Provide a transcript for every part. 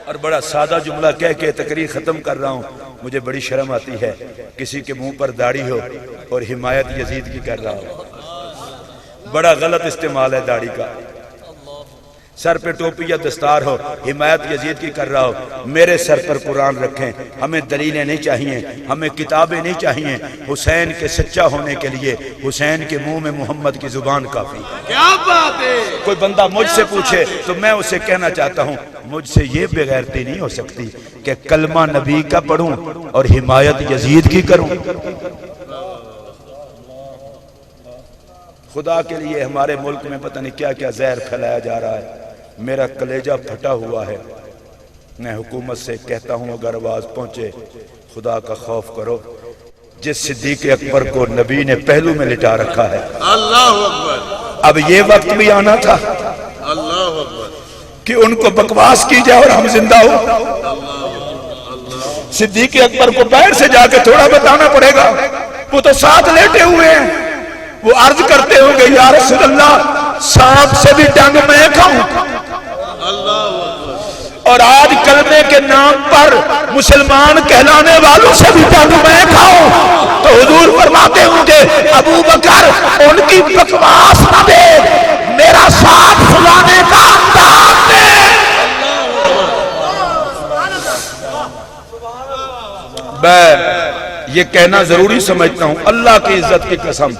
اور بڑا سادہ جملہ کہہ کے تقریر ختم کر رہا ہوں، مجھے بڑی شرم آتی ہے کسی کے منہ پر داڑھی ہو اور حمایت یزید کی کر رہا ہو۔ بڑا غلط استعمال ہے داڑھی کا۔ سر پہ ٹوپی یا دستار ہو، حمایت یزید کی کر رہا ہو۔ میرے سر پر قرآن رکھیں، ہمیں دلیلیں نہیں چاہیے، ہمیں کتابیں نہیں چاہیے۔ حسین کے سچا ہونے کے لیے حسین کے منہ میں محمد کی زبان کافی ہے۔ کیا بات ہے! کوئی بندہ مجھ سے پوچھے تو میں اسے کہنا چاہتا ہوں، مجھ سے یہ بے غیرتی نہیں ہو سکتی کہ کلمہ نبی کا پڑھوں اور حمایت یزید کی کروں۔ خدا کے لیے ہمارے ملک میں پتہ نہیں کیا کیا زہر پھیلایا جا رہا ہے۔ میرا کلیجہ پھٹا ہوا ہے۔ میں حکومت سے کہتا ہوں اگر آواز پہنچے، خدا کا خوف کرو۔ جس صدیق اکبر کو نبی نے پہلو میں لٹا رکھا ہے، اللہ اکبر، اب یہ وقت بھی آنا تھا اللہ اکبر، کہ ان کو بکواس کی جائے اور ہم زندہ ہو۔ صدیق اکبر کو باہر سے جا کے تھوڑا بتانا پڑے گا، وہ تو ساتھ لیٹے ہوئے ہیں۔ وہ عرض کرتے ہوں گے یا رسول اللہ سانپ سے بھی ڈنگ میں کھاؤں، اور آج کلمے کے نام پر مسلمان کہلانے والوں سے بھی ڈنگ میں کھاؤں، تو حضور فرماتے ہوں گے ابو بکر ان کی بکواس نہ دے، میرا ساتھ سلانے کا انداز دے۔ میں یہ کہنا ضروری سمجھتا ہوں، اللہ کی عزت کی قسم،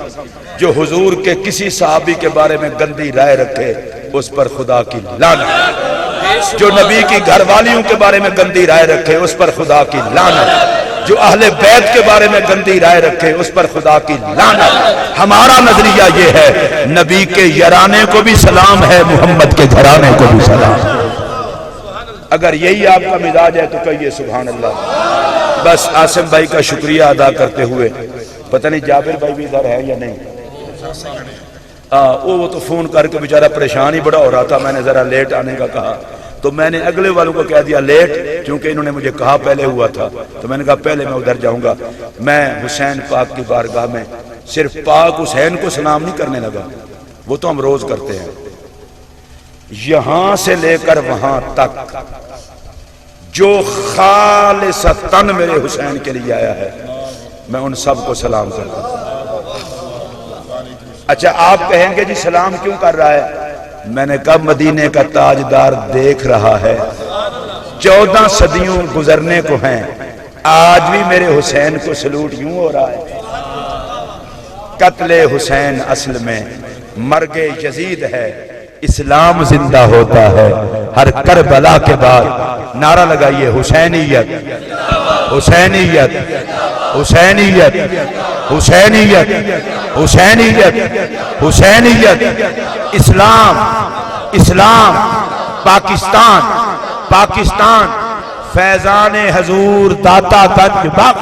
جو حضور کے کسی صحابی کے بارے میں گندی رائے رکھے اس پر خدا کی لعنت، جو نبی کی گھر والیوں کے بارے میں گندی رائے رکھے اس پر خدا کی لعنت، جو اہل بیت کے بارے میں گندی رائے رکھے اس پر خدا کی لعنت۔ ہمارا نظریہ یہ ہے، نبی کے یارانے کو بھی سلام ہے، محمد کے گھرانے کو بھی سلام۔ اگر یہی آپ کا مزاج ہے تو کہیے سبحان اللہ۔ بس عاصم بھائی کا شکریہ ادا کرتے ہوئے، پتہ نہیں جابر بھائی بھی ادھر ہے یا نہیں، وہ تو فون کر کے بیچارہ پریشان ہی بڑا ہو رہا تھا، میں نے ذرا لیٹ آنے کا کہا تو میں نے اگلے والوں کو کہہ دیا لیٹ، کیونکہ انہوں نے مجھے کہا پہلے ہوا تھا، تو میں نے کہا پہلے میں ادھر جاؤں گا۔ میں حسین پاک کی بارگاہ میں صرف پاک حسین کو سلام نہیں کرنے لگا، وہ تو ہم روز کرتے ہیں، یہاں سے لے کر وہاں تک جو خالصتاً میرے حسین کے لیے آیا ہے میں ان سب کو سلام کرتا ہوں۔ اچھا آپ کہیں گے جی سلام کیوں کر رہا ہے؟ میں نے کہا مدینے کا تاجدار دیکھ رہا ہے، 14 صدیوں گزرنے کو ہیں، آج بھی میرے حسین کو سلوٹ یوں ہو رہا ہے۔ قتل حسین اصل میں مرگ یزید ہے، اسلام زندہ ہوتا ہے ہر کربلا کے بعد۔ نعرہ لگائیے حسینیت، حسینیت، حسینیت، حسینیت، حسینیت، حسینیت، اسلام، اسلام، پاکستان، پاکستان، فیضان حضور داتا گنج باغ۔